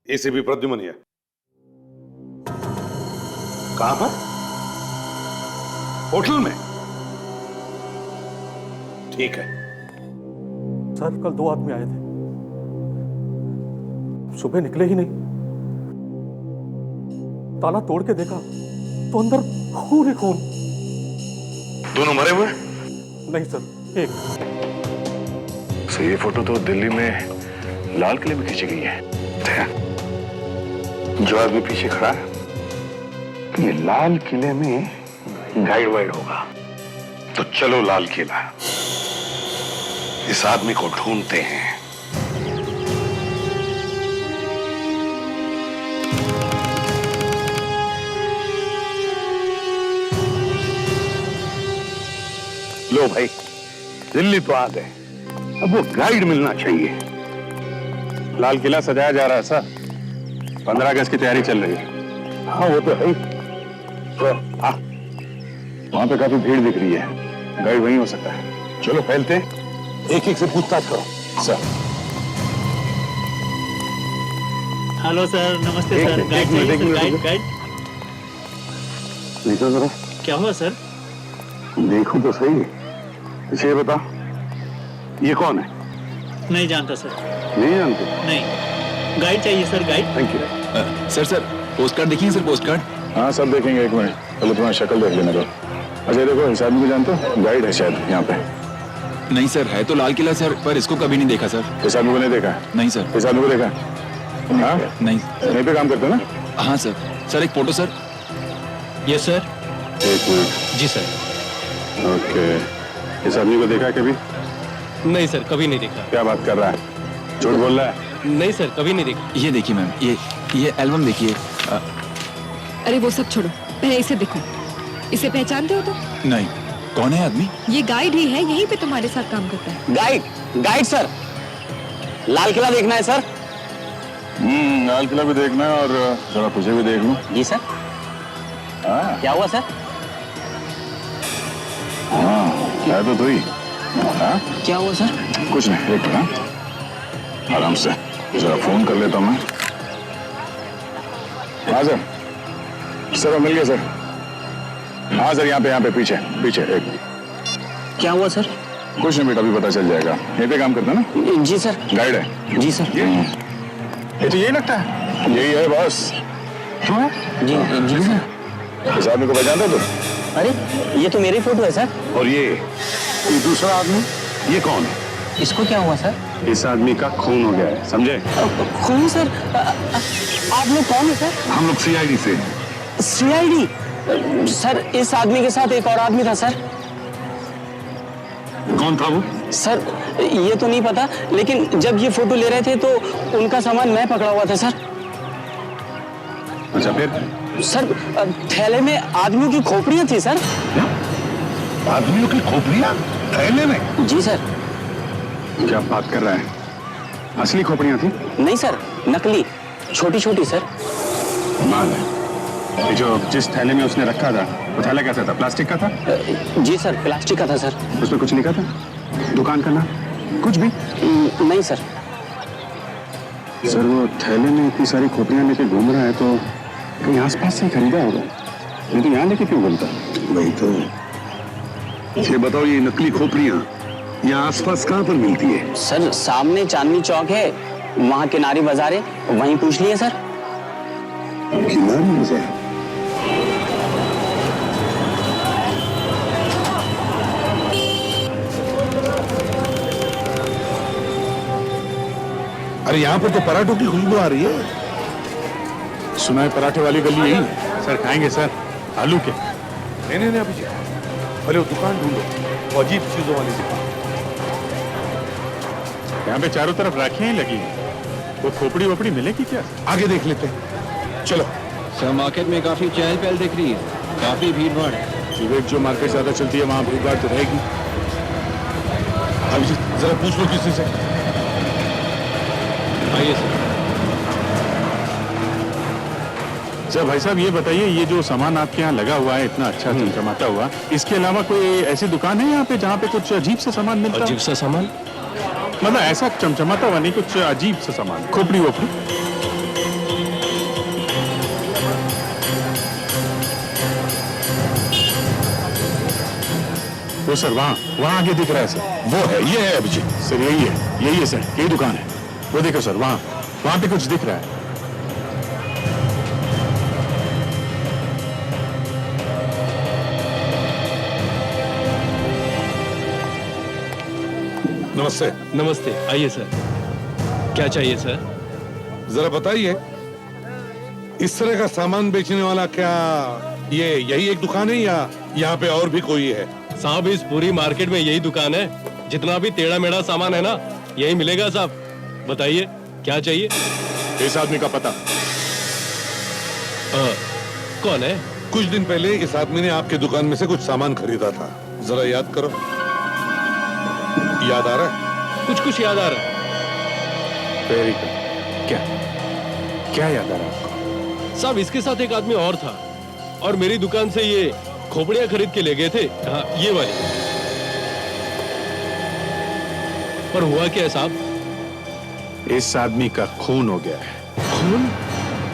ACP Pradyuman है। कहां पर? होटल में? ठीक है। सर कल 2 आदमी आए थे, सुबह निकले ही नहीं। ताला तोड़ के देखा तो अंदर खून ही खून। दोनों मरे हुए? नहीं सर, एक। तो ये फोटो तो दिल्ली में लाल किले में खींची गई है। जो आदमी पीछे खड़ा है ये लाल किले में गाइड वाइड होगा। तो चलो लाल किला, इस आदमी को ढूंढते हैं। लो भाई, दिल्ली तो आ गए, अब वो गाइड मिलना चाहिए। लाल किला सजाया जा रहा है सर, 15 अगस्त की तैयारी चल रही है। हाँ वो तो है। तो वहां पे काफी भीड़ दिख रही है, गाइड वहीं हो सकता है। चलो फैलते, एक एक से पूछताछ करो। सर हेलो सर, नमस्ते सर। गाइड चाहिए सर, गाइड। देखो जरा, क्या हुआ सर? देखो तो सही। इसे बता, ये कौन है? नहीं जानता सर। नहीं जानते? नहीं, गाइड चाहिए sir, guide. Thank you. Sir post card देखिए सर, पोस्ट कार्ड। हाँ सब देखेंगे, एक मिनट पहले तुम्हारी शक्ल देख लेने दो। अच्छा देखो, इस आदमी को जानते हो? गाइड है शायद यहाँ पे। नहीं सर, है तो लाल किला सर, पर इसको कभी नहीं देखा सर। इस आदमी को नहीं देखा? नहीं सर। इस आदमी को देखा? हाँ नहीं। यहीं पे काम करते हो ना? हाँ सर। सर एक फोटो सर। Yes sir. एक मिनट। जी सर। ओके, इस आदमी को देखा कभी? नहीं सर, कभी नहीं देखा। क्या बात कर रहा है, झूठ बोल रहा है? नहीं सर, कभी नहीं देखा। ये देखिए मैम, ये एल्बम देखिए। अरे वो सब छोड़ो, पहले इसे देखो। इसे पहचानते हो तो? नहीं, कौन है आदमी? ये गाइड ही है, यहीं पे तुम्हारे साथ काम करता है। गाइड सर, लाल किला देखना है सर। लाल किला भी देखना है और जरा तुझे भी देख लूं। जी सर। हाँ क्या हुआ सर? है तो तू ही। हाँ क्या हुआ सर? कुछ नहीं, एक मिनट, आराम से जरा फोन कर लेता हूँ मैं। हाँ सर मिल गया सर। हाँ सर, यहाँ पे पीछे एक। क्या हुआ सर? कुछ नहीं बेटा, अभी पता चल जाएगा। यहीं पे काम करता है ना? जी सर। गाइड है? जी सर। ये तो यही लगता है, यही है बॉस। जी सर। इस आदमी को पहचानते हो तुम? अरे ये तो मेरी फोटो है सर। और ये दूसरा आदमी, ये कौन है? इसको क्या हुआ सर? इस आदमी का खून हो गया है, समझे? खून सर? आप लोग कौन है सर? हम लोग सीआईडी से। सीआईडी? सर इस आदमी के साथ एक और आदमी था सर। कौन था वो? सर ये तो नहीं पता, लेकिन जब ये फोटो ले रहे थे तो उनका सामान मैं पकड़ा हुआ था सर। अच्छा फिर? सर थैले में आदमियों की खोपड़ियां थी सर। आदमियों की खोपड़ियां थैले में? जी सर। क्या बात कर रहा है, असली खोपड़ियां थी? नहीं सर, नकली, छोटी छोटी सर। माल है। ये जो जिस थैले में उसने रखा था, वो थैला कैसा था, प्लास्टिक का था? जी सर, प्लास्टिक का था सर। उसमें कुछ लिखा था, दुकान का नाम, कुछ भी? नहीं सर। सर वो थैले में इतनी सारी खोपड़ियां लेके घूम रहा है तो कहीं आसपास से ही खरीदा होगा, नहीं तो यहाँ लेके क्यों घूमता? वही तो। ये बताओ, ये नकली खोपड़ियां यहाँ आसपास कहाँ पर मिलती है? सर सामने चांदनी चौक है, वहाँ किनारी बाजार है, वहीं पूछ लिए सर। किनारी बाजार? अरे यहाँ पर तो पराठों की खुशबू आ रही है। सुना है पराठे वाली गली यही है। सर खाएंगे सर, आलू के? नहीं अभिजीत, पहले वो दुकान ढूंढो, वो अजीब चीजों वाली दुकान। यहाँ पे चारों तरफ राखियां ही लगी हैं, वो खोपड़ी वोपड़ी मिलेगी क्या? आगे देख लेते हैं, चलो। सर मार्केट में काफी चहल पहल दिख रही है, काफी भीड़ भाड़ है। विवेक, जो मार्केट ज्यादा चलती है वहां भीड़ भाड़ तो रहेगी। अभिजीत जरा पूछ लो किसी से। आइए सर। सर भाई साहब ये बताइए, ये जो सामान आपके यहाँ लगा हुआ है इतना अच्छा चमचमाता हुआ, इसके अलावा कोई ऐसी दुकान है यहाँ पे जहाँ पे कुछ अजीब सा सामान मिलता? अजीब सा सामान? मतलब ऐसा चमचमाता हुआ नहीं, कुछ अजीब सा सामान, खोपड़ी वोपड़ी? वो सर वहाँ आगे दिख रहा है सर। वो है, ये है अभिजीत। सर यही है सर, यही दुकान है। वो देखो सर, वहाँ पे कुछ दिख रहा है। नमस्ते। नमस्ते, आइए सर। क्या चाहिए सर? जरा बताइए, इस तरह का सामान बेचने वाला क्या ये यही एक दुकान है या यहाँ पे और भी कोई है? साहब, इस पूरी मार्केट में यही दुकान है। जितना भी टेढ़ा मेढ़ा सामान है ना, यही मिलेगा साहब। बताइए क्या चाहिए? इस आदमी का पता? कौन है? कुछ दिन पहले इस आदमी ने आपके दुकान में से कुछ सामान खरीदा था। जरा याद करो, याद आ रहा है? कुछ याद आ रहा है। Very good. क्या याद आ रहा है आपको? साहब, इसके साथ एक आदमी और था और मेरी दुकान से ये खोपड़ियां खरीद के ले गए थे। हाँ, ये वाली। पर हुआ क्या है साहब? इस आदमी का खून हो गया है। खून?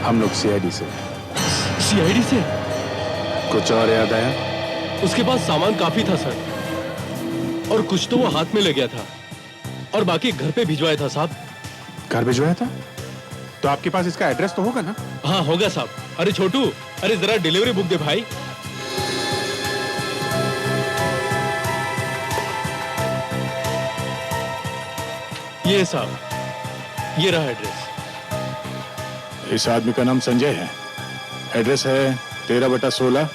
हम लोग सीआईडी से। सीआईडी से? कुछ और याद आया? उसके पास सामान काफी था सर, और कुछ तो वो हाथ में ले गया था और बाकी घर पे भिजवाया था साहब। घर भिजवाया था? तो आपके पास इसका एड्रेस तो होगा ना? हाँ, होगा साहब। अरे छोटू, अरे जरा डिलीवरी बुक दे भाई। ये साहब, ये रहा एड्रेस। इस आदमी का नाम संजय है। एड्रेस है 13/16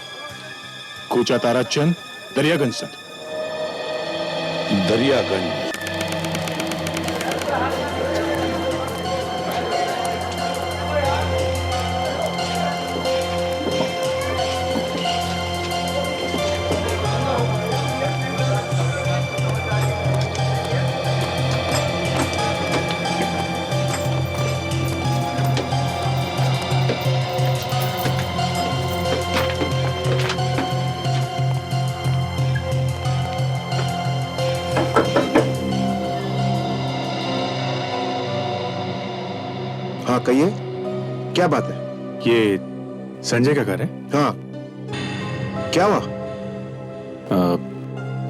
कूचा तारा चंद, दरियागंज सर। दरियागंज। हाँ कहिए, क्या बात है? ये संजय का घर है? हाँ, क्या हुआ?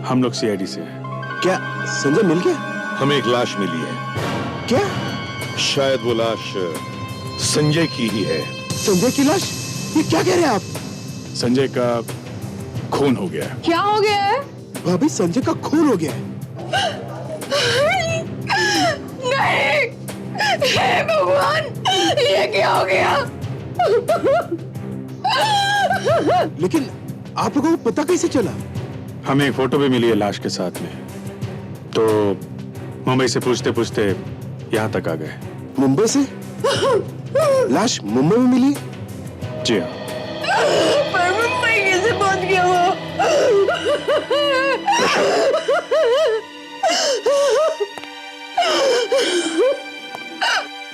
हम लोग सीआईडी से हैं। क्या संजय मिल गया? हमें एक लाश मिली है। क्या? शायद वो लाश संजय की ही है। संजय की लाश? ये क्या कह रहे हैं आप? संजय का खून हो गया है। क्या हो गया है? भाभी, संजय का खून हो गया है। नहीं, हे भगवान, ये क्या हो गया? लेकिन आप लोगों को पता कैसे चला? हमें एक फोटो भी मिली है लाश के साथ में, तो मुंबई से पूछते पूछते यहाँ तक आ गए। मुंबई से? लाश मुंबई में मिली? जी हाँ। पर मुंबई कैसे पहुंच गया वो?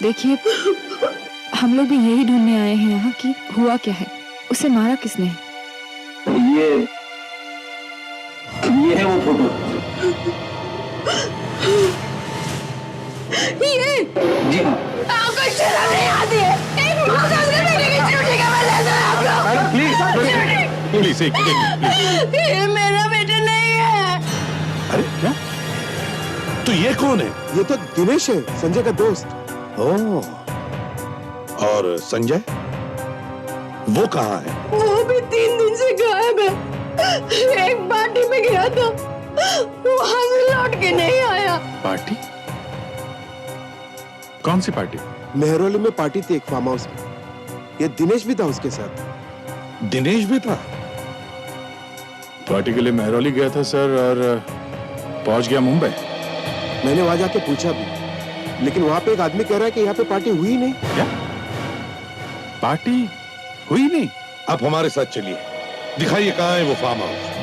देखिए, हम लोग भी यही ढूंढने आए हैं यहाँ कि हुआ क्या है, उसे मारा किसने? ये है वो फोटो। ये? जी हाँ। आपको शर्म नहीं आती है? एक माँ का उसके बेटे की चूड़ी का बदला दो आप लोग। Please please. ये मेरा बेटा नहीं है। अरे क्या? तो ये कौन है? ये तो दिनेश है, संजय का दोस्त। ओह, और संजय वो कहाँ है? वो भी 3 दिन से गायब है। एक पार्टी में गया था, वहां से लौट के नहीं आया। पार्टी? कौन सी पार्टी? मेहरौली में पार्टी थी एक फार्म हाउस में। ये दिनेश भी था उसके साथ। दिनेश भी था? पार्टी के लिए मेहरौली गया था सर, और पहुंच गया मुंबई। मैंने वहां जाके पूछा भी, लेकिन वहां पे एक आदमी कह रहा है कि यहाँ पे पार्टी हुई नहीं। क्या? पार्टी हुई नहीं? आप हमारे साथ चलिए, दिखाइए कहाँ है वो फार्म हाउस।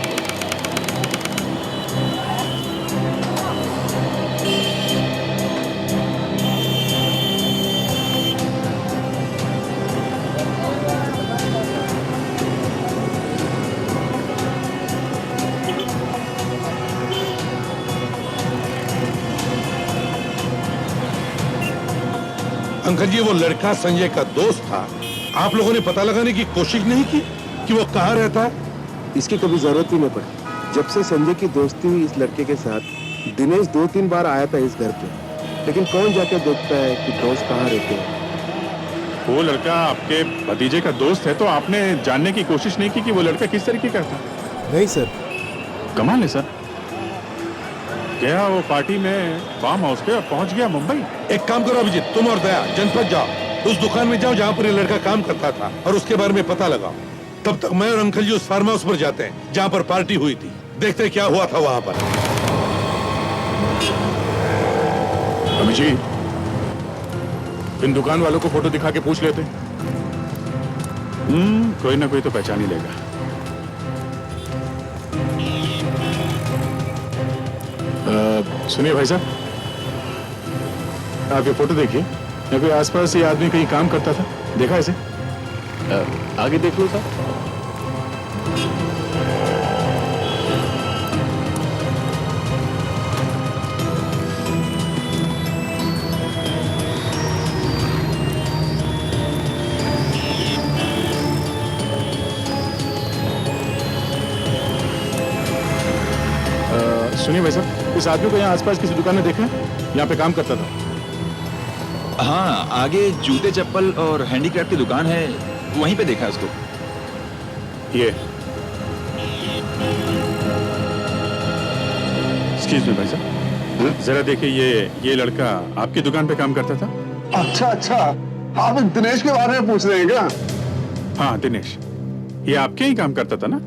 अंकल जी, वो लड़का संजय का दोस्त था। आप लोगों ने पता लगाने की कोशिश नहीं की कि वो कहाँ रहता है? इसकी कभी जरूरत ही नहीं पड़ी। जब से संजय की दोस्ती हुई इस लड़के के साथ, दिनेश 2-3 बार आया था इस घर पे, लेकिन कौन जाकर देखता है कि दोस्त कहाँ रहते हैं। वो लड़का आपके भतीजे का दोस्त है तो आपने जानने की कोशिश नहीं की कि वो लड़का किस तरीके का था? नहीं सर। कमाल है सर, गया वो पार्टी में फार्म हाउस पे और पहुंच गया मुंबई। एक काम करो अभिजीत, तुम और दया जनपद जाओ, उस दुकान में जाओ जहाँ पर ये लड़का काम करता था और उसके बारे में पता लगाओ। तब तक मैं और अंकल जी उस फार्म हाउस पर जाते हैं जहाँ पर पार्टी हुई थी, देखते हैं क्या हुआ था वहाँ पर। अभिजीत, इन दुकान वालों को फोटो दिखा के पूछ लेते। कोई ना कोई तो पहचान ही लेगा। सुनिए भाई साहब, आप ये फोटो देखिए। या कोई आसपास ये आदमी कहीं काम करता था, देखा इसे? आगे देख लो साहब। सुनिए भाई साहब, इस आदमी को यहाँ आसपास किसी दुकान में देखा है? यहाँ पे काम करता था। हाँ, आगे जूते चप्पल और हैंडीक्राफ्ट की दुकान है, वहीं पे देखा उसको। ये एक्सक्यूज मी भाई साहब, जरा देखिए, ये लड़का आपकी दुकान पे काम करता था? अच्छा, आप दिनेश के बारे में पूछ रहे हैं क्या? हाँ दिनेश, ये आपके ही काम करता था ना?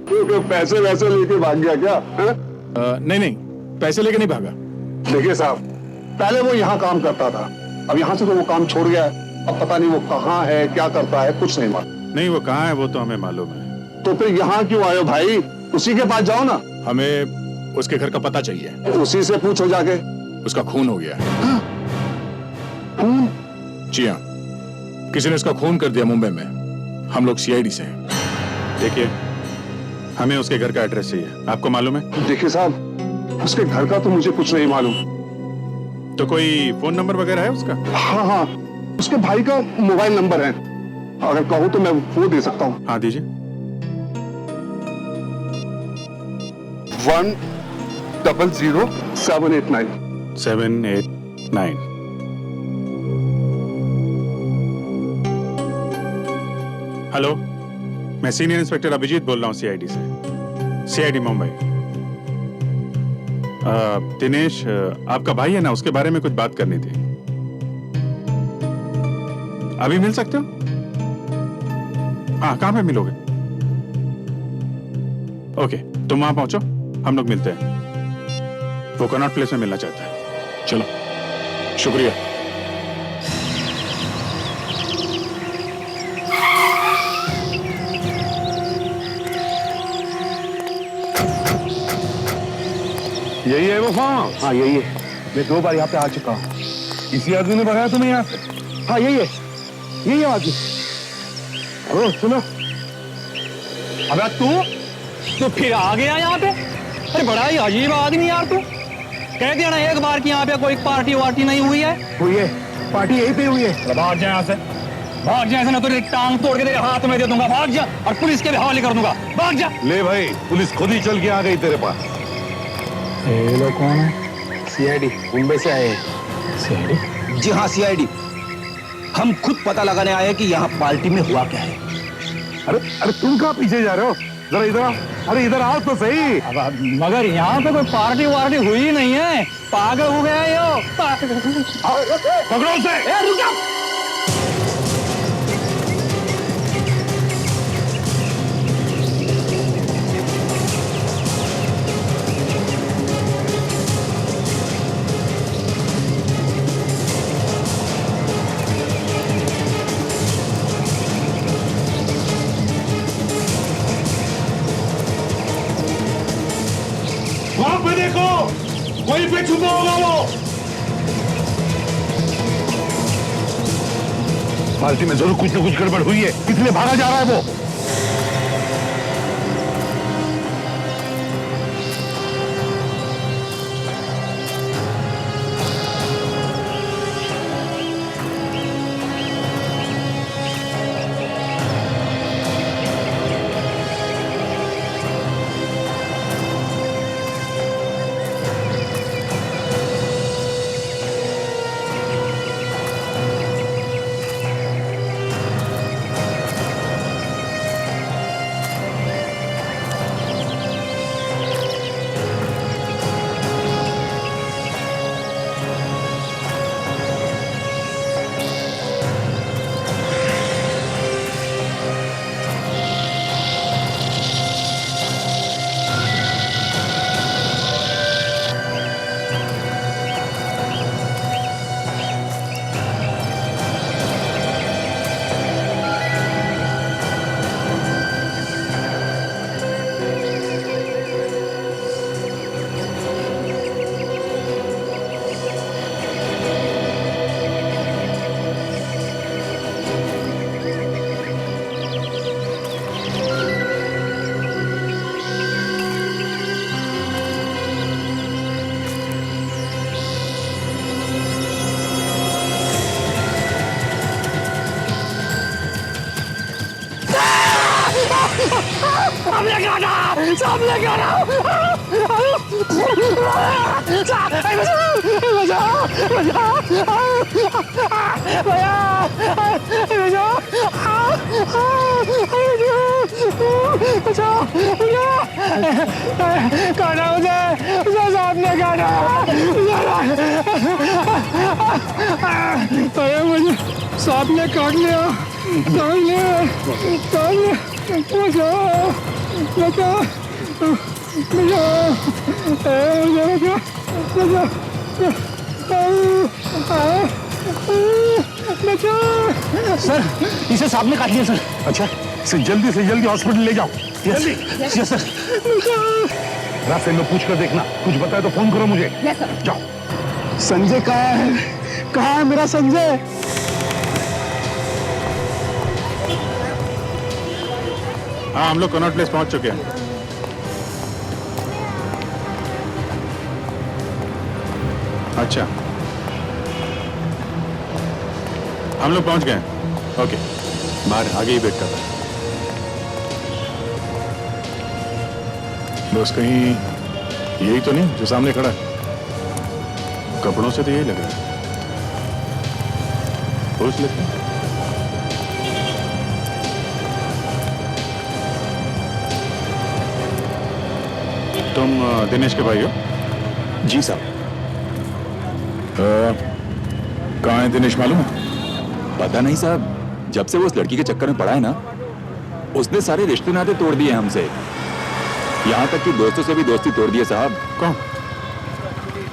तो पैसे वैसे लेके भाग गया क्या? नहीं, पैसे लेके नहीं भागा। देखिए साहब, पहले वो यहाँ काम करता था, अब यहाँ से तो वो काम छोड़ गया है। अब पता नहीं वो कहाँ है, क्या करता है, कुछ नहीं मालूम। नहीं, वो कहाँ है वो तो हमें मालूम है। तो फिर यहाँ क्यों आए हो भाई? उसी के पास जाओ ना। हमें उसके घर का पता चाहिए। उसी से पूछो जाके। उसका खून हो गया है। खून? जी हाँ, किसी ने उसका खून कर दिया मुंबई में। हम लोग सीआईडी से हैं। देखिए, हमें उसके घर का एड्रेस चाहिए, आपको मालूम है? देखिए साहब, उसके घर का तो मुझे कुछ नहीं मालूम। तो कोई फोन नंबर वगैरह है उसका? हाँ, उसके भाई का मोबाइल नंबर है, अगर कहूँ तो मैं वो दे सकता हूँ। हाँ दीजिए। 1000789। 789। हेलो, मैं सीनियर इंस्पेक्टर अभिजीत बोल रहा हूँ सीआईडी से, सीआईडी मुंबई। दिनेश आपका भाई है ना, उसके बारे में कुछ बात करनी थी। अभी मिल सकते हो? हाँ, कहाँ पे मिलोगे? ओके, तुम वहां पहुंचो, हम लोग मिलते हैं। वो कनॉट प्लेस में मिलना चाहता है। चलो, शुक्रिया। यही है वो फार्म हाउस? हाँ यही है, मैं 2 बार यहाँ पे आ चुका हूँ। किसी आदमी ने बताया तुम्हें यहाँ पे? हाँ यही है आदमी। हेलो सुनो, अबे तू फिर आ गया यहाँ पे? अरे बड़ा ही अजीब आदमी यार तू। कह दिया ना एक बार कि यहाँ पे कोई पार्टी वार्टी नहीं हुई है। हुई है, पार्टी यहीं पे हुई है। भाग जा यहाँ से, भाग जा, ऐसे ना तो तेरी टांग तोड़ के तेरे हाथ में दे दूंगा। भाग जा और पुलिस के भी हवाले कर दूंगा। भाग जा। ले भाई, पुलिस खुद ही चल के आ गई तेरे पास। ये लोग कौन है? सीआईडी मुंबई से आए हैं। सीआईडी? जी हाँ, सीआईडी। हम खुद पता लगाने आए हैं कि यहाँ पार्टी में हुआ क्या है। अरे तुम कहाँ पीछे जा रहे हो? जरा इधर आओ। अरे इधर आओ तो सही। अब मगर यहाँ पे कोई पार्टी वार्टी हुई ही नहीं है। पागल हो गया यो। पकड़ो उसे। रुक जा। वहां पे देखो, वहीं पे छुपा होगा वो। पार्टी में जरूर कुछ न कुछ गड़बड़ हुई है, इसलिए भागा जा रहा है वो। सामने काटा, सामने काटा। काटा मुझे सांप ने काटा। अरे मुझे सांप ने काट लिया, काट लिया, काट लिया। बचाओ, बचाओ, बचाओ, बचाओ, बचाओ। सर, इसे सांप ने काट लिया सर। अच्छा, इसे जल्दी से जल्दी हॉस्पिटल ले जाओ। जल्दी, यस सर। रास्ते में पूछ कर देखना, कुछ बताए तो फोन करो मुझे। Yes sir. जाओ। संजय कहाँ है? कहाँ है मेरा संजय? हाँ, हम लोग कनॉट प्लेस पहुंच चुके हैं। अच्छा, हम लोग पहुंच गए हैं। ओके, बाहर आगे ही वेट कर रहा है। दोस्त कहीं यही तो नहीं जो सामने खड़ा है? कपड़ों से तो यही लग रहा है। पुरुष लगता है। तुम दिनेश के भाई हो? जी साहब। कहाँ है दिनेश मालूम है? पता नहीं साहब, जब से वो उस लड़की के चक्कर में पड़ा है ना, उसने सारे रिश्ते नाते तोड़ दिए हमसे। यहाँ तक कि दोस्तों से भी दोस्ती तोड़ दी है साहब। कौन?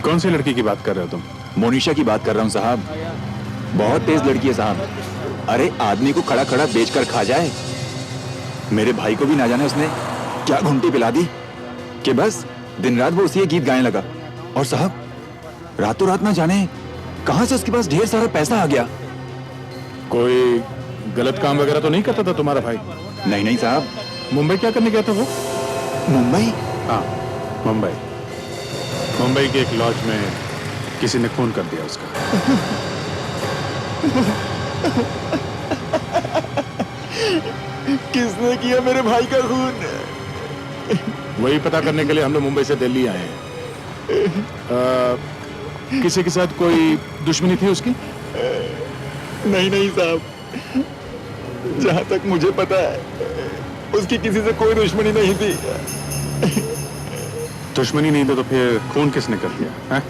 कौन सी लड़की की बात कर रहे हो तुम? मोनिशा की बात कर रहा हूँ साहब। बहुत तेज लड़की है साहब। अरे आदमी को खड़ा खड़ा बेच कर खा जाए। मेरे भाई को भी ना जाने उसने क्या घुंटी पिला दी कि बस दिन रात वो उसी गीत गाने लगा। और साहब रातों रात ना जाने कहां से उसके पास ढेर सारा पैसा आ गया। कोई गलत काम वगैरह तो नहीं करता था तुम्हारा भाई? नहीं नहीं साहब। मुंबई क्या करने गया था वो? मुंबई? हाँ, मुंबई। मुंबई के एक लॉज में किसी ने खून कर दिया उसका। किसने किया मेरे भाई का खून? वही पता करने के लिए हम लोग मुंबई से दिल्ली आए हैं। किसी के साथ कोई दुश्मनी थी उसकी? नहीं नहीं साहब, जहां तक मुझे पता है उसकी किसी से कोई दुश्मनी नहीं थी। दुश्मनी नहीं तो फिर खून किसने कर दिया है?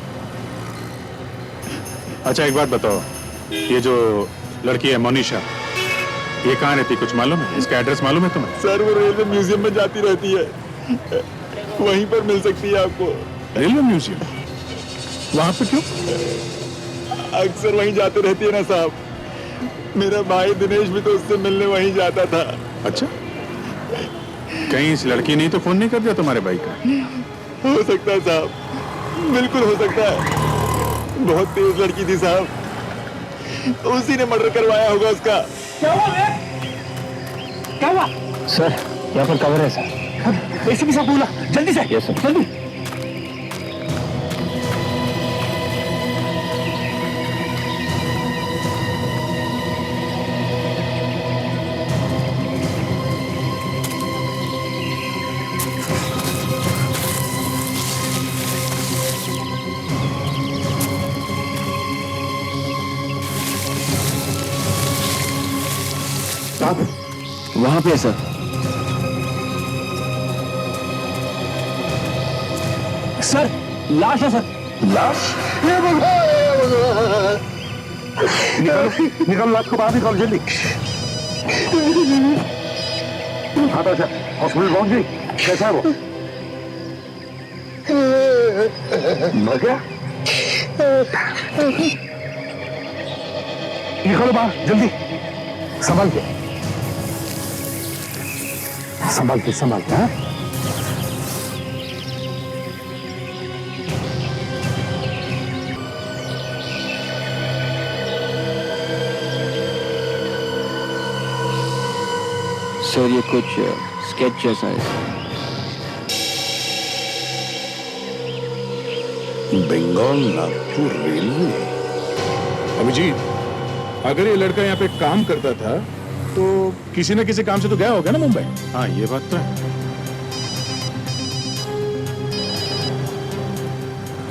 अच्छा एक बात बताओ, ये जो लड़की है मोनिशा, ये कहाँ रहती, कुछ मालूम है? इसका एड्रेस मालूम है तुम्हें? सर वो रेलवे म्यूजियम में जाती रहती है, वहीं पर मिल सकती है आपको। Railway museum? वहां पे क्यों? अक्सर वहीं जाते रहती है ना साहब। मेरा भाई दिनेश भी तो उससे मिलने वहीं जाता था। अच्छा, कहीं इस लड़की ने तो फोन नहीं कर दिया तुम्हारे भाई का? हो सकता है साहब, बिल्कुल हो सकता है। बहुत तेज लड़की थी साहब, उसी ने मर्डर करवाया होगा उसका। क्या हुआ बे? क्या हुआ? सर यहाँ पर कवर है सर। एसीपी साहब बोला, जल्दी से। Yes sir. जल्दी। वहां पे है सर। सर लाश है सर। लाश? निकलो, निकलो, लाश को बाहर निकालो जल्दी। हाँ तो अच्छा, हॉस्पिटल पहुंच गई? कैसा है वो? मर गया? निकलो बाहर जल्दी, संभाल के, संभाल के, संभाल के। हाँ सर ये कुछ स्केच जैसा है। बंगाल नागपुर रेलवे। अभिजीत, अगर ये लड़का यहाँ पे काम करता था तो किसी न किसी काम से तो गया होगा ना मुंबई? हाँ ये बात तो है।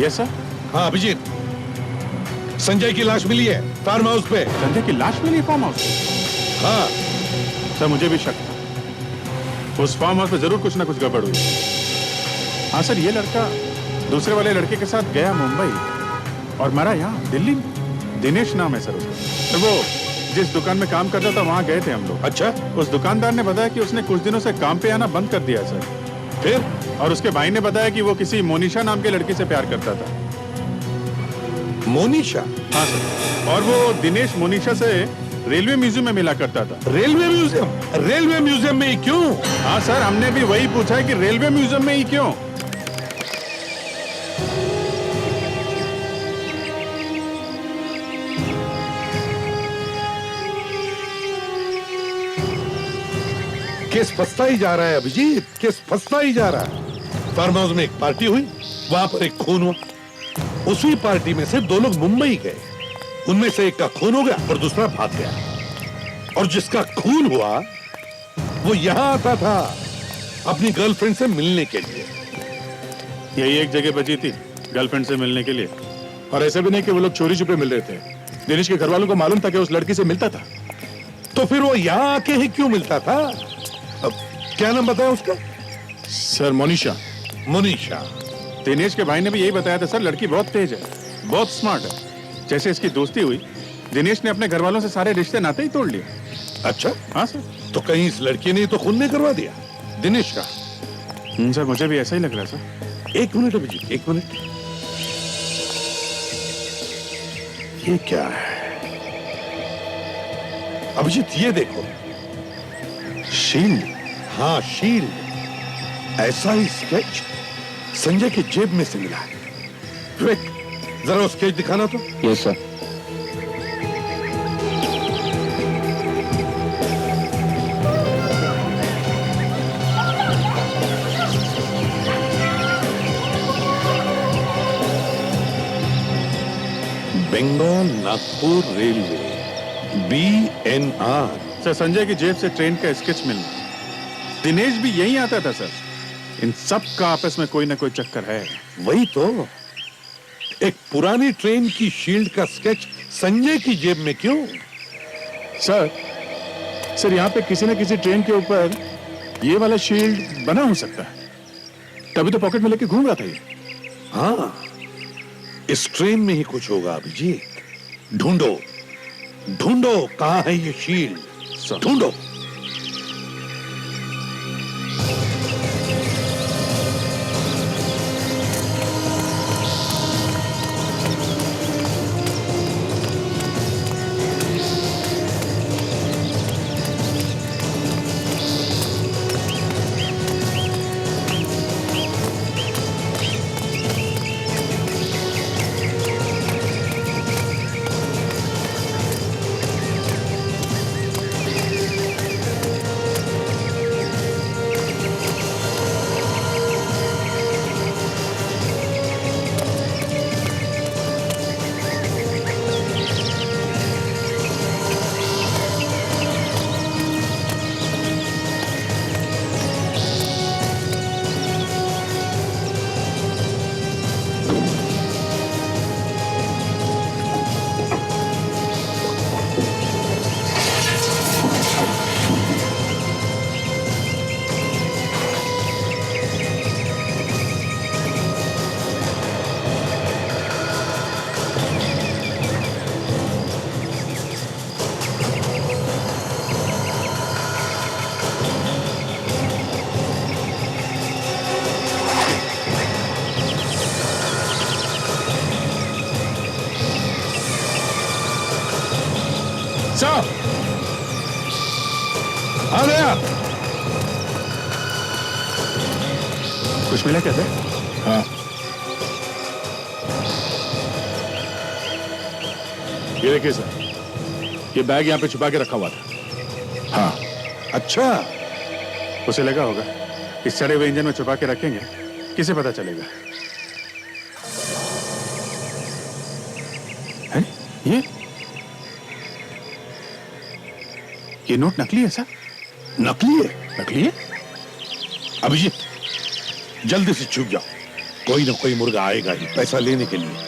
Yes sir. हाँ अभिजीत, संजय की लाश मिली है फार्म हाउस पे। संजय की लाश मिली फार्म हाउस पे? हाँ सर मुझे भी शक था, उस फार्म हाउस पे जरूर कुछ ना कुछ गड़बड़ हुई। हाँ सर, ये लड़का दूसरे वाले लड़के के साथ गया मुंबई और मरा यहाँ दिल्ली में। दिनेश नाम है सर उसका। सर वो जिस दुकान में काम करता था वहां गए थे हम लोग। अच्छा, उस दुकानदार ने बताया कि उसने कुछ दिनों से काम पे आना बंद कर दिया सर। फिर? और उसके भाई ने बताया कि वो किसी मोनिशा नाम के लड़की से प्यार करता था। मोनिशा? हाँ सर, और वो दिनेश मोनिशा से रेलवे म्यूजियम में मिला करता था। Railway museum? रेलवे म्यूजियम में ही क्यों? हाँ सर, हमने भी वही पूछा है कि रेलवे म्यूजियम में ही क्यों। केस फंसता ही जा रहा है अभिजीत, केस फंसता ही जा रहा है। फार्म हाउस में एक पार्टी हुई, वहां पर एक खून हुआ। उसी पार्टी में से दो लोग मुंबई गए, उनमें से एक का खून हो गया और दूसरा भाग गया। और जिसका खून हुआ वो यहां आता था अपनी गर्लफ्रेंड से मिलने के लिए। यही एक जगह बची थी गर्लफ्रेंड से मिलने के लिए। और ऐसा भी नहीं कि वो लोग चोरी छुपे मिल रहे थे। दिनेश के घर वालों को मालूम था कि उस लड़की से मिलता था। तो फिर वो यहां आके ही क्यों मिलता था? अब क्या नाम बताया उसका? सर मोनिशा। मोनिशा। दिनेश के भाई ने भी यही बताया था सर, लड़की बहुत तेज है, बहुत स्मार्ट है। जैसे इसकी दोस्ती हुई, दिनेश ने अपने घर वालों से सारे रिश्ते नाते ही तोड़ लिए। अच्छा? हाँ सर। तो कहीं इस लड़की ने तो खून नहीं करवा दिया दिनेश का? सर मुझे भी ऐसा ही लग रहा है सर। एक मिनट अभिजीत, एक मिनट। ये क्या है अभिजीत? ये देखो, शील्ड। हाँ शील्ड। ऐसा ही स्केच संजय की जेब में से मिला है। विवेक, जरा वो स्केच दिखाना तो। Yes sir. Bengal Nagpur railway, BNR। Sir Sanjay की जेब से ट्रेन का स्केच मिलना, दिनेश भी यही आता था सर। इन सब का आपस में कोई ना कोई चक्कर है। वही तो, एक पुरानी ट्रेन की शील्ड का स्केच संजय की जेब में क्यों? सर यहाँ पे किसी न किसी ट्रेन के ऊपर ये वाला शील्ड बना हो सकता है, तभी तो पॉकेट में लेके घूम रहा था ये। हाँ, इस ट्रेन में ही कुछ होगा अभिजीत। ढूंढो ढूंढो, कहां है ये शील्ड? ढूंढो। सर आ गया। कुछ मिला क्या सर? हाँ, ये देखिए सर, ये बैग यहाँ पे छुपा के रखा हुआ था। हाँ। अच्छा, उसे लगा होगा इस सड़े हुए इंजन में छुपा के रखेंगे, किसे पता चलेगा? है? ये नोट नकली है सर? नकली है? नकली है? अभिजीत, जल्दी से छुप जाओ, कोई ना कोई मुर्गा आएगा ही पैसा लेने के लिए।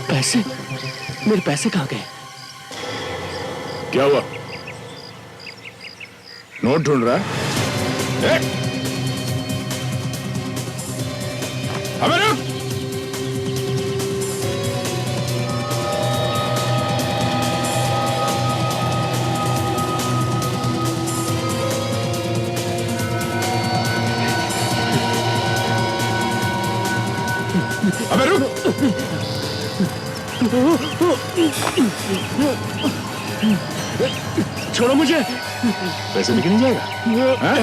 पैसे? मेरे पैसे कहाँ गए? क्या हुआ? नोट ढूंढ रहा है? अबे रुक! अबे रुक! छोड़ो मुझे। पैसे लेके नहीं जाएगा? हाँ?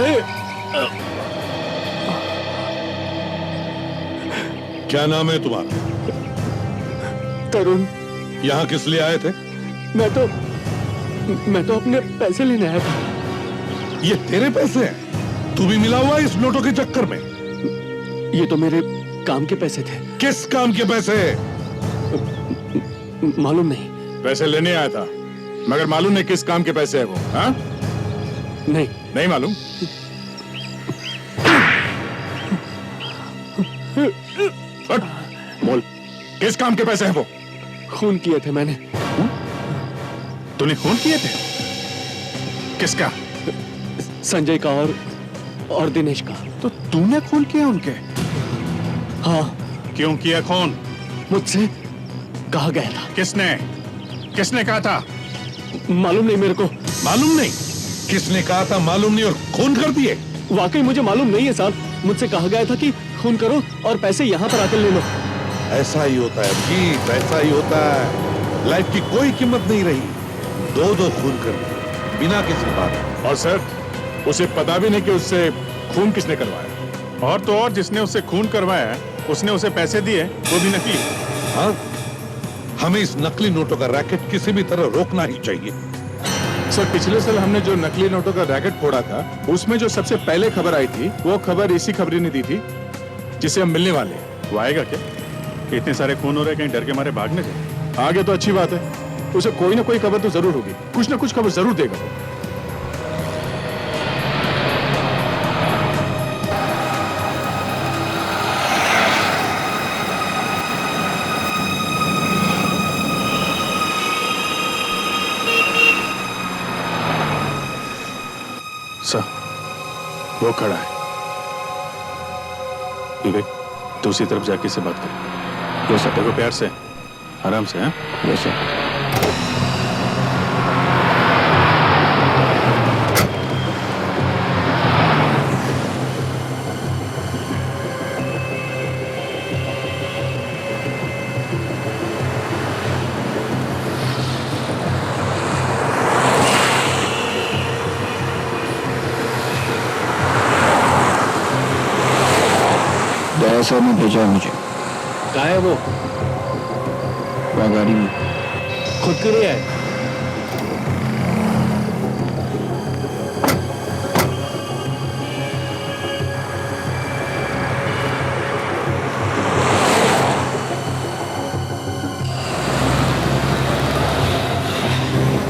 क्या नाम है तुम्हारा? तरुण। यहाँ किस लिए आए थे? मैं तो अपने पैसे लेने आया था। ये तेरे पैसे हैं? तू भी मिला हुआ है इस नोटों के चक्कर में? ये तो मेरे काम के पैसे थे। किस काम के पैसे? मालूम नहीं। पैसे लेने आया था, मगर मालूम नहीं किस काम के पैसे है वो। हाँ? नहीं। नहीं मालूम? हट, बोल, किस काम के पैसे हैं वो? खून किए थे मैंने। तूने खून किए थे? किसका? संजय का और दिनेश का। तो तूने खून किया उनके? हाँ। क्यों किया खून? मुझसे कहा गया था। किसने कहा था? मालूम नहीं मेरे को। मालूम नहीं? किसने कहा था मालूम नहीं और खून कर दिए? वाकई मुझे मालूम नहीं है साहब। मुझसे कहा गया था कि खून करो और पैसे यहाँ पर आकर ले लो। ऐसा ही होता है जी, ऐसा ही होता है। लाइफ की कोई कीमत नहीं रही। दो खून कर दिए बिना किसी बात। और सर, उसे पता भी नहीं कि उससे खून किसने करवाया। और तो और जिसने उससे खून करवाया उसने उसे पैसे दिए, वो भी नकली। हाँ, हमें इस नकली नोटों का रैकेट किसी भी तरह रोकना ही चाहिए। सर, पिछले साल हमने जो नकली नोटों का रैकेट फोड़ा था, उसमें जो सबसे पहले खबर आई थी, वो खबर इसी खबरी ने दी थी जिसे हम मिलने वाले हैं। वो आएगा क्या? इतने सारे खून हो रहे, कहीं डर के मारे भागने जाए। आगे तो अच्छी बात है, उसे कोई ना कोई खबर तो जरूर होगी, कुछ ना कुछ खबर जरूर देगा वो। सर, वो खड़ा है। विवेक, दूसरी तरफ जाके से बात कर। वो सब देखो, प्यार से, आराम से। हैं? वैसे सर ने भेजा है मुझे। कहाँ है वो? गाड़ी में। खुद के लिए है?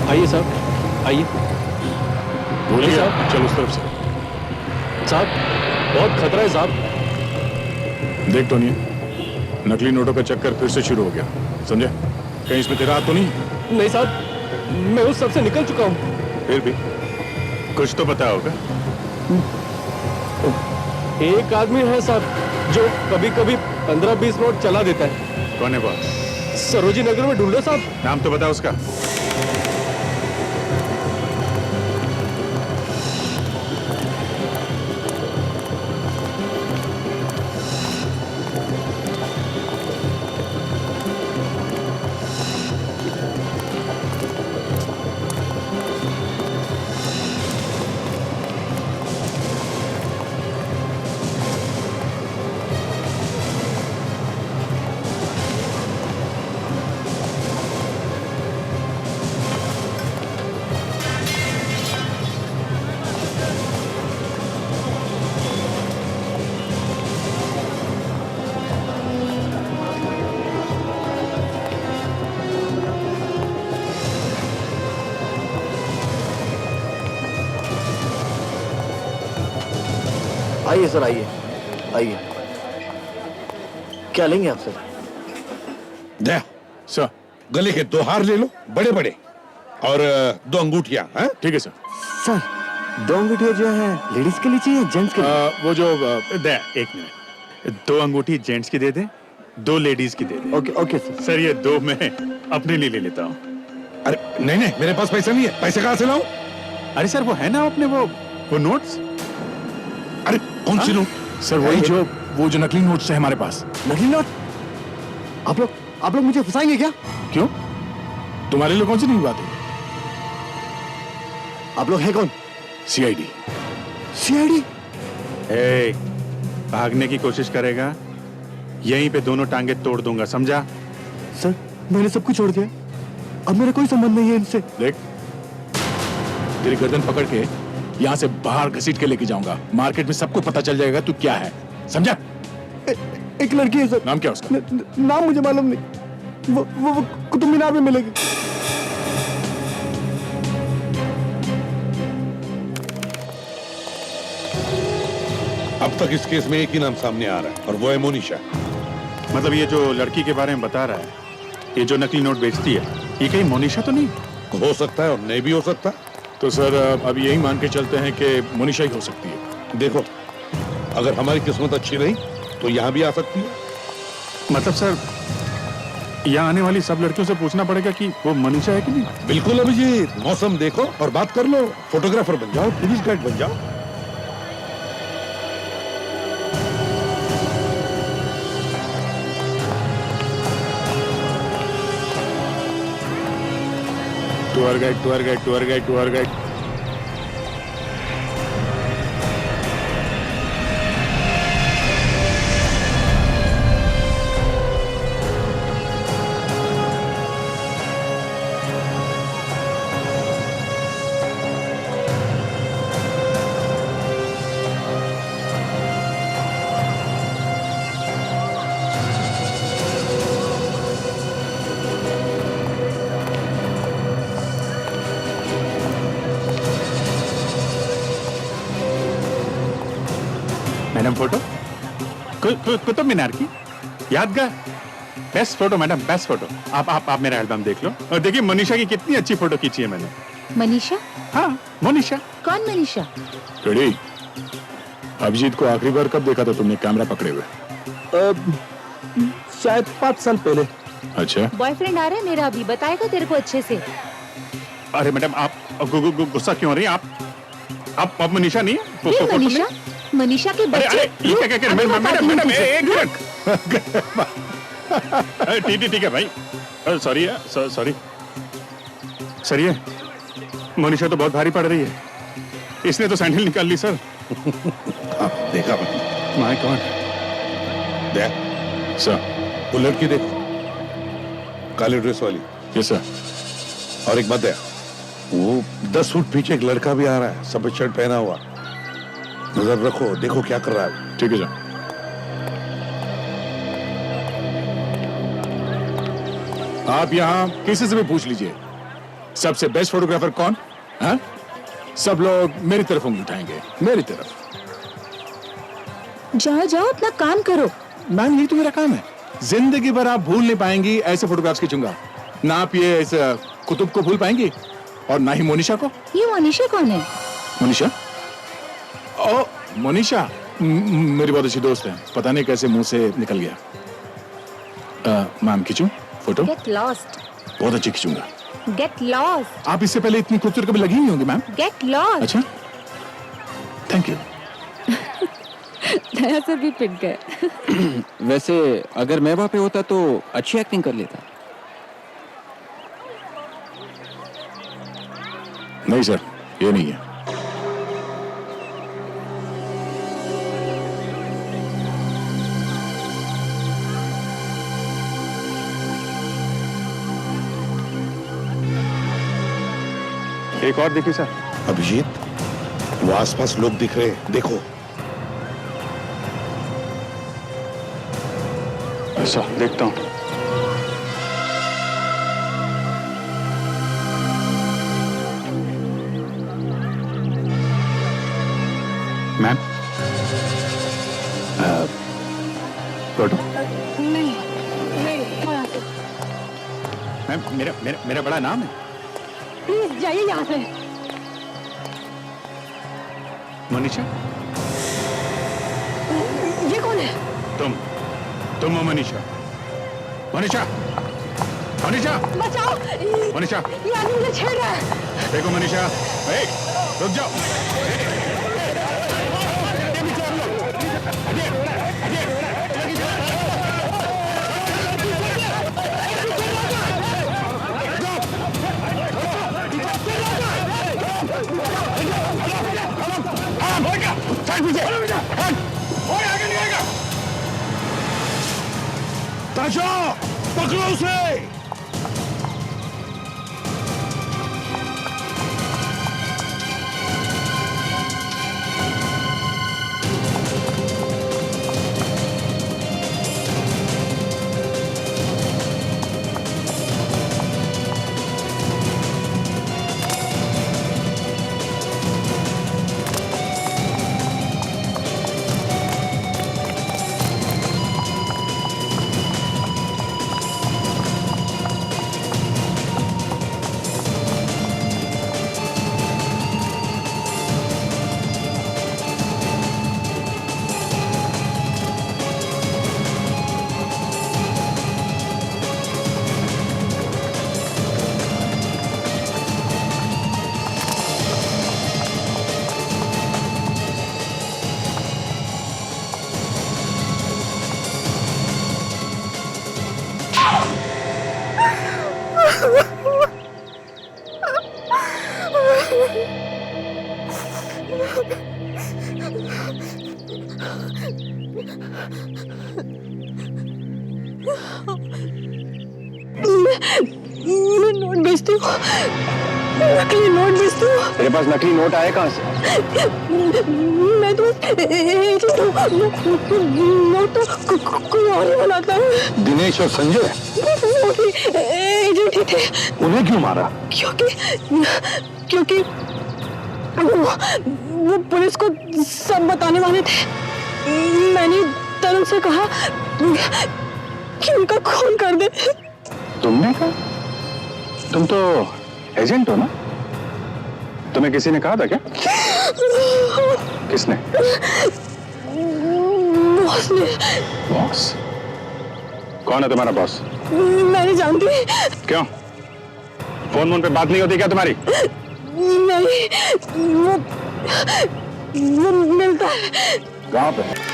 आइए साहब, आइए। बोलिए साहब। चलो उस तरफ से। साहब, बहुत खतरा है साहब। देख टोनी, नकली नोटों का चक्कर फिर से शुरू हो गया, समझे? कहीं इसमें तेरा हाथ तो नहीं? नहीं साहब, मैं उस सब से निकल चुका हूँ। फिर भी कुछ तो पता होगा। एक आदमी है साहब जो कभी कभी 15-20 नोट चला देता है। कौन है बॉस? सरोजी नगर में ढूंढो साहब। नाम तो बताओ उसका। आइए सर, आइए आइए। क्या लेंगे आप सर? दे सर गले के 2 हार ले लो, बड़े बड़े, और 2 अंगूठियां। हैं? ठीक है सर। सर 2 अंगूठियां जो है लेडीज के लिए चाहिए जेंट्स के लिए? वो जो दे, एक मिनट। 2 अंगूठी जेंट्स की दे दे, 2 लेडीज की दे दे। Okay okay sir. सर ये 2 मैं अपने लिए ले लेता हूँ। अरे नहीं नहीं, मेरे पास पैसा नहीं है, पैसे कहाँ से लाऊं? अरे सर वो है ना अपने वो नोट्स। अरे कौन सी नोट? सर वो जो नकली नोट्स है हमारे पास। नकली नोट? आप लोग मुझे फंसाएंगे क्या? क्यों? तुम्हारे लिए कौन सी नई बात है? आप लोग हैं कौन? सीआईडी। सीआईडी? ए, भागने की कोशिश करेगा, यहीं पे दोनों टांगे तोड़ दूंगा, समझा? सर मैंने सब कुछ छोड़ दिया, अब मेरा कोई संबंध नहीं है इनसे। देख, तेरी गर्दन पकड़ के यहाँ से बाहर घसीट के लेके जाऊंगा। मार्केट में सबको पता चल जाएगा तू क्या है, समझा? एक लड़की है सर। नाम क्या उसका? नाम मुझे मालूम नहीं। वो कुतुब मीनार में मिलेगी। अब तक इस केस में एक ही नाम सामने आ रहा है, और वो है मोनिशा। मतलब ये जो लड़की के बारे में बता रहा है, ये जो नकली नोट बेचती है, ये कहीं मोनिशा तो नहीं? हो सकता है और नहीं भी हो सकता। तो सर अब यही मान के चलते हैं कि मोनिशा ही हो सकती है। देखो, अगर हमारी किस्मत अच्छी रही तो यहाँ भी आ सकती है। मतलब सर यहाँ आने वाली सब लड़कियों से पूछना पड़ेगा कि वो मनीषा है कि नहीं? बिल्कुल अभिजीत, मौसम देखो और बात कर लो। फोटोग्राफर बन जाओ, टूरिस्ट गाइड बन जाओ। Tour guide. Madam photo Qutub Minar की यादगार। Best photo madam, best photo. आप मेरा एल्बम देख लो और देखिए मनीषा की कितनी अच्छी फोटो खींची है मैंने। मनीषा? हाँ मोनिशा। कौन मनीषा? रेडी? अभिजीत को आखिरी बार कब देखा था तुमने कैमरा पकड़े हुए? शायद 5 साल पहले। अच्छा, बॉयफ्रेंड आ रहा है मेरा अभी, बताएगा तेरे को अच्छे से। अरे मैडम आप गुस्सा क्यों हो रही हैं? आप मनीषा नहीं है? फिर मनीषा? मनीषा के बच्चे? ये क्या मैडम एक मिनट। ठीक है भाई, सॉरी सर, ये मनीषा तो बहुत भारी पड़ रही है, इसने तो सैंडल निकाल ली सर। देखा माय गॉड। देख सर वो लड़की देखो, काले ड्रेस वाली। Yes sir. और एक बात है, वो 10 फुट पीछे एक लड़का भी आ रहा है, सफेद शर्ट पहना हुआ। नजर रखो, देखो क्या कर रहा है। ठीक है सर। आप यहाँ किसी से भी पूछ लीजिए, सबसे बेस्ट फोटोग्राफर कौन? हाँ? सब लोग मेरी तरफ उंगली उठाएंगे, मेरी तरफ। जाओ जाओ अपना काम करो। मैम यही तो मेरा काम है। जिंदगी भर आप भूल नहीं पाएंगी ऐसे फोटोग्राफ्स खींचूंगा। ना आप ये इस कुतुब को भूल पाएंगी और ना ही मोनिशा को। ये मोनिशा कौन है? मोनिशा? मोनिशा मेरी बहुत अच्छी दोस्त है, पता नहीं कैसे मुंह से निकल गया। मैम खींचूं फोटो? Get lost. बहुत अच्छी खींचूंगा। Get lost. आप इससे पहले इतनी खूबसूरत कभी लगी नहीं होंगी मैम। Get lost. अच्छा, थैंक यू। नया सर भी पिट गए। वैसे अगर मैं वहां पे होता तो अच्छी एक्टिंग कर लेता। नहीं सर, ये नहीं है। एक और देखिए सर। अभिजीत, वो आसपास लोग दिख रहे हैं, देखो। अच्छा, देखता हूँ। Ma'am, photo? नहीं नहीं मैम, मेरा मेरा मेरा बड़ा नाम है। प्लीज जाइए यहाँ से। मनीषा, ये कौन है? तुम हो मनीषा। मनीषा, मनीषा, बचाओ! मनीषा, ये आदमी मुझे छेड़ रहा है। देखो मनीषा, ए, रुक जाओ। ताशा, पकड़ो उसे। मैं नोट बेचती हूँ, नकली नोट बेचती हूँ। तेरे पास नकली नोट आए कहाँ से? मैं तो एजेंट हूँ, नोट तो कोई और ही बनाता है। दिनेश और संजय एजेंट ही थे। उन्हें क्यों मारा? क्योंकि वो पुलिस को सब बताने वाले थे। मैंने तरुण से कहा कि उनका खून कर दे। तुमने कहा? तुम तो एजेंट हो ना? तुम्हें किसी ने कहा था क्या? किसने? बॉस ने। बॉस? कौन है तुम्हारा बॉस? मैं नहीं जानती। क्यों? फोन पे बात नहीं होती क्या तुम्हारी? नहीं, वो मिलता है। कहाँ पे?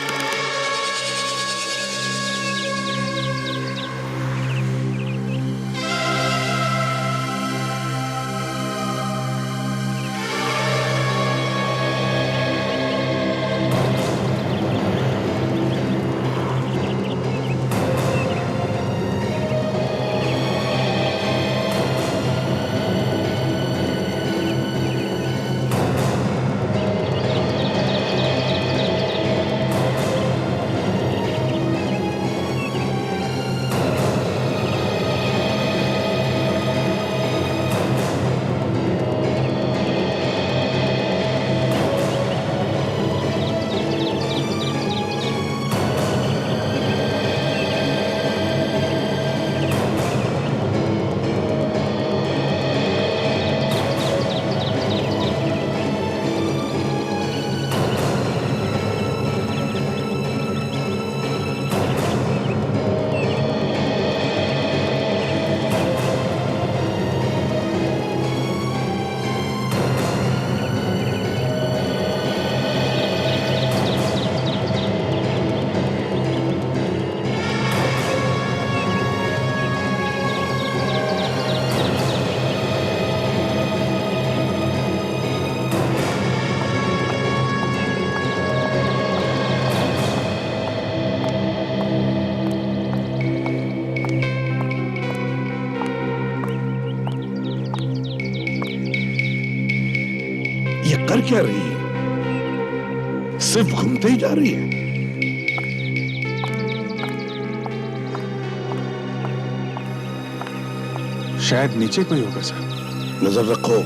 कर क्या रही है? सिर्फ घूमते ही जा रही है। शायद नीचे कोई होगा सर। नजर रखो।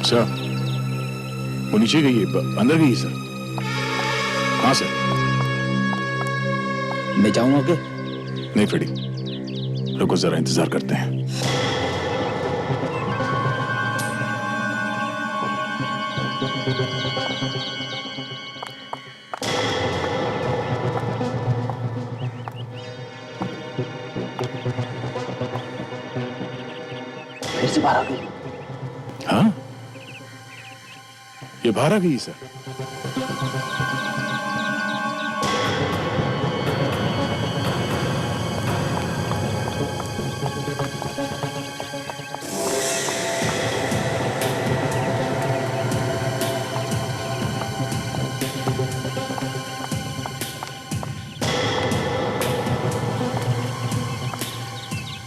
सर वो नीचे गई है, अंदर गई है सर। हाँ सर। मैं जाऊं आगे? नहीं फ्रेडी, रुको जरा, इंतजार करते हैं। फिर से बाहर आ गई। हाँ, ये बाहर आ गई सर।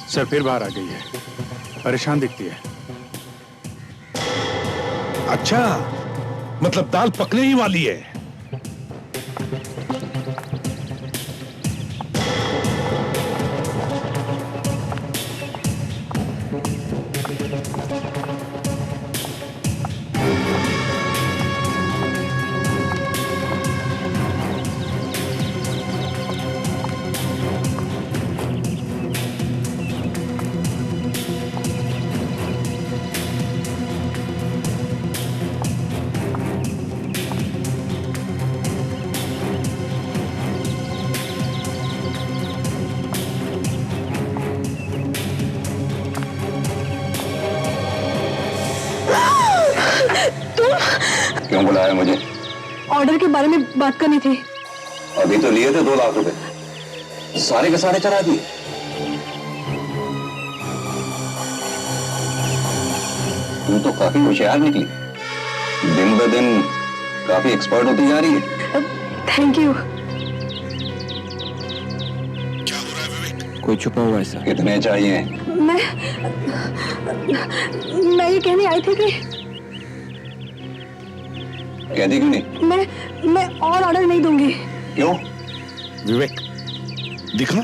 सर फिर बाहर आ गई है, परेशान दिखती है। अच्छा, मतलब दाल पकने ही वाली है। क्यों बुलाया मुझे? ऑर्डर के बारे में बात करनी थी। अभी तो लिए थे 2 लाख रुपए, सारे के सारे चढ़ा दिए। तू तो काफी होशियार निकली, दिन ब दिन काफी एक्सपर्ट होती जा रही है। Thank you. कोई छुपा हुआ है सर। कितने चाहिए? मैं ये कहने आई थी कि कहती क्यों नहीं? मैं और ऑर्डर नहीं दूंगी। क्यों? विवेक, दिखा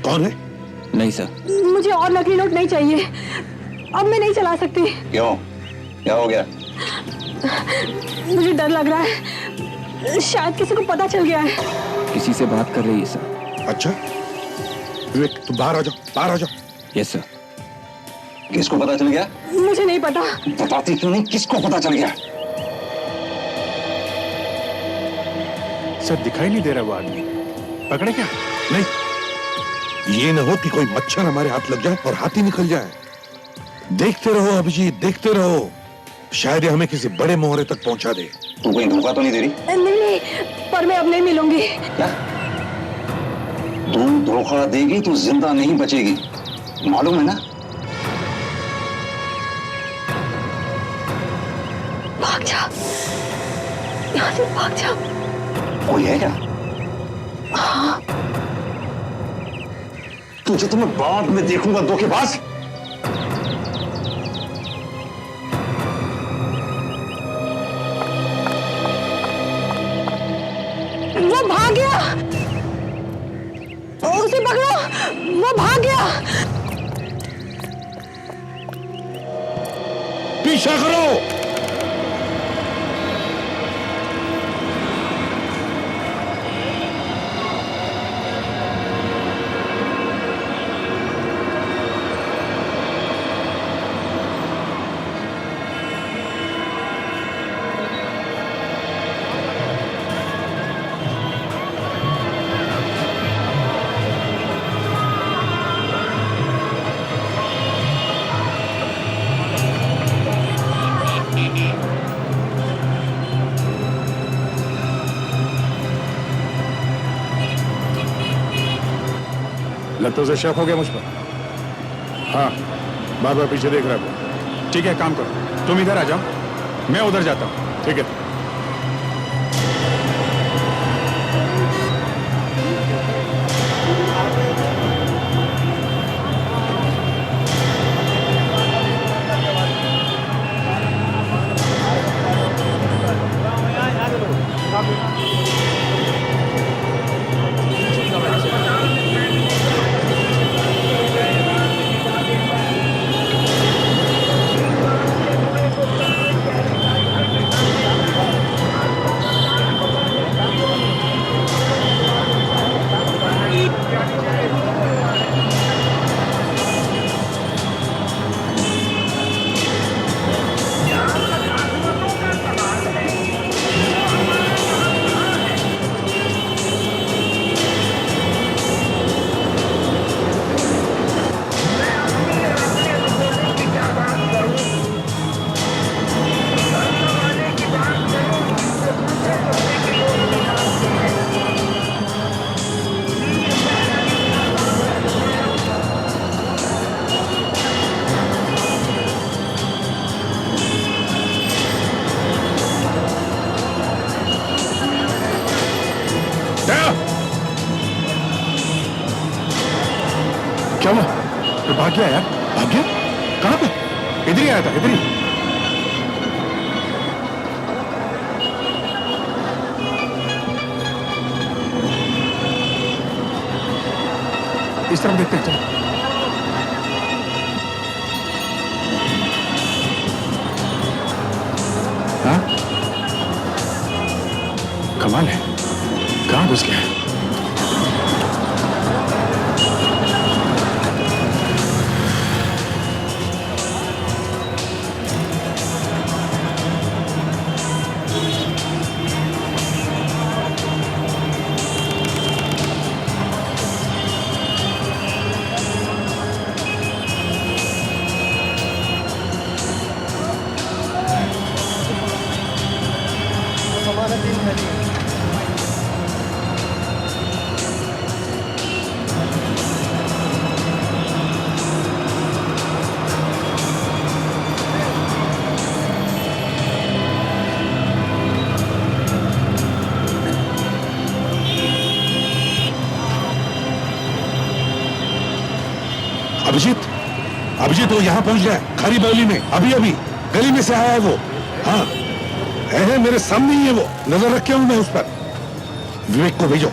कौन है? नहीं सर। मुझे और नकली नोट नहीं चाहिए, अब मैं नहीं चला सकती। क्यों? क्या हो गया? मुझे डर लग रहा है, शायद किसी को पता चल गया है। किसी से बात कर रही है सर। अच्छा विवेक, तुम बाहर आ जाओ, बाहर आ जाओ। Yes sir. किसको पता चल गया? मुझे नहीं पता। बताती क्यों नहीं, किसको पता चल गया? सर दिखाई नहीं दे रहा वो आदमी, पकड़े क्या? नहीं, ये न हो कि कोई मच्छर हमारे हाथ लग जाए और हाथ ही निकल जाए। देखते रहो अभिजीत, देखते रहो, शायद ये हमें किसी बड़े मोहरे तक पहुंचा दे। तू कहीं धोखा तो नहीं दे रही? नहीं, पर मैं अब नहीं मिलूंगी। क्या? तू धोखा देगी तो जिंदा नहीं बचेगी, मालूम है ना? भाग जा, यहाँ से भाग जा। कोई है क्या? हाँ। तुझे तो मैं बाद में देखूंगा, धोखेबाज। वो भाग गया, उसे पकड़ो, वो भाग गया। पीछा करो। लगता है उसे शक हो गया मुझ पर। हाँ, बार बार पीछे देख रहा है। ठीक है, काम करो, तुम इधर आ जाओ, मैं उधर जाता हूँ। ठीक है? क्या हुआ? तो भाग गया यार, भाग गया? कहाँ पे? इधर ही आया था, इधर ही। इस तरफ देखते हैं, चलो। हाँ? कमाल है, कहाँ घुस गया? अभिजीत, अभिजीत वो यहाँ पहुंच गया है, खारी बावली में, अभी अभी गली में से आया है वो। हाँ है मेरे सामने ही है वो, नजर रखे हूं मैं उस पर। विवेक को भेजो।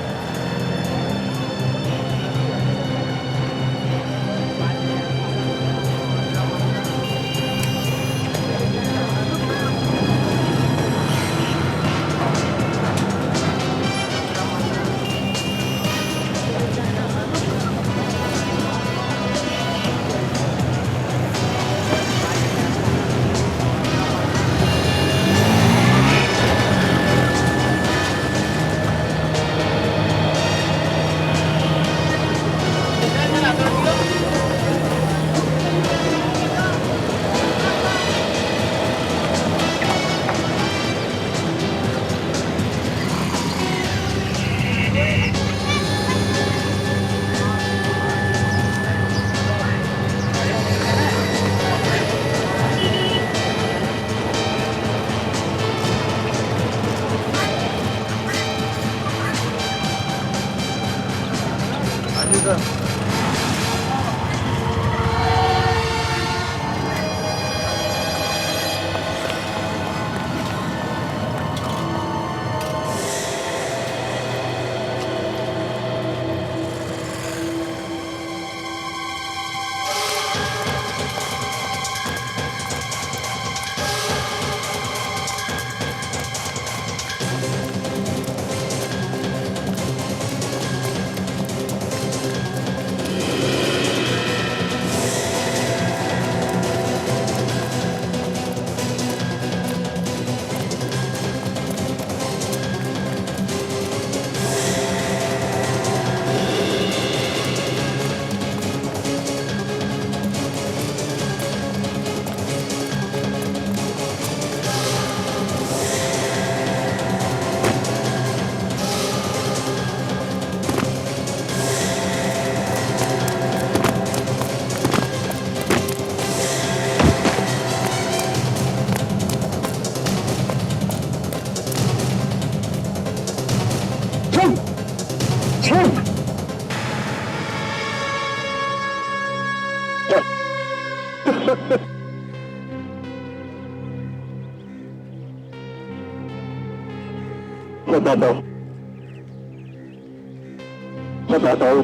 बताता हूँ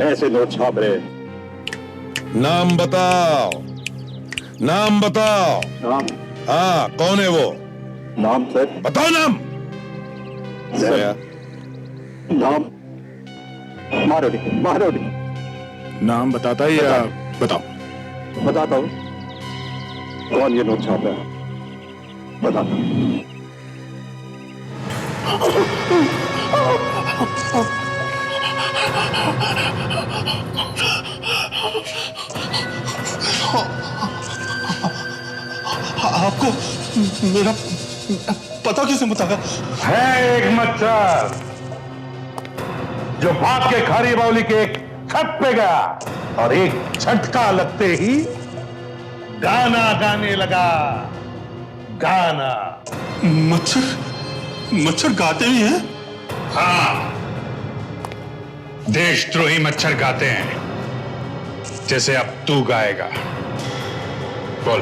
ऐसे नोट छाप रहे। नाम बताओ, नाम बताओ। नाम? हाँ कौन है वो? नाम सर? बताओ नाम। सर नाम मारोड़ी, मारोड़ी। नाम बताता है या बताओ? बताता हूँ। कौन ये नोट छाप रहा है? बताता हूँ। आपको मेरा पता किसने बताया? है एक मच्छर जो भाग के खारी बावली के एक छत पे गया और एक झटका लगते ही गाना गाने लगा। गाना। मच्छर? मच्छर गाते भी हैं? हाँ, देशद्रोही मच्छर गाते हैं। जैसे अब तू गाएगा। बोल,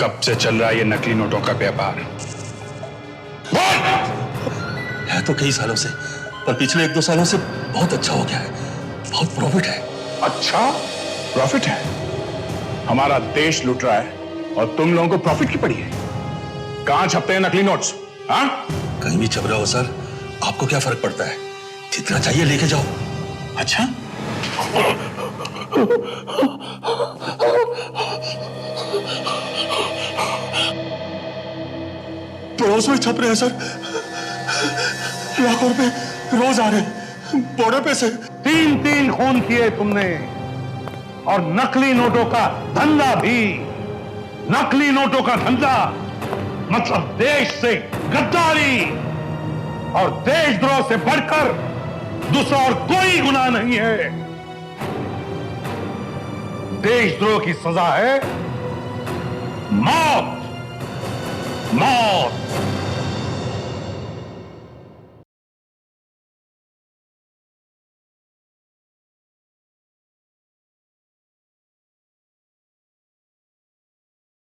कब से चल रहा है ये नकली नोटों का व्यापार? है तो कई सालों से, पर पिछले 1-2 सालों से बहुत अच्छा हो गया है, बहुत प्रॉफिट है। अच्छा प्रॉफिट है? हमारा देश लूट रहा है और तुम लोगों को प्रॉफिट की पड़ी है। कहां छपते हैं नकली नोट्स? हाँ, कहीं भी छप रहा हो सर, आपको क्या फर्क पड़ता है? जितना चाहिए लेके जाओ। अच्छा, पड़ोस में छप रहे हैं सर, लाखों रुपए रोज आ रहे हैं बॉर्डर पे से। 3 खून किए तुमने, और नकली नोटों का धंधा भी। नकली नोटों का धंधा मतलब देश से गद्दारी, और देशद्रोह से बढ़कर दूसरा और कोई गुनाह नहीं है। देशद्रोह की सजा है मौत। मौत।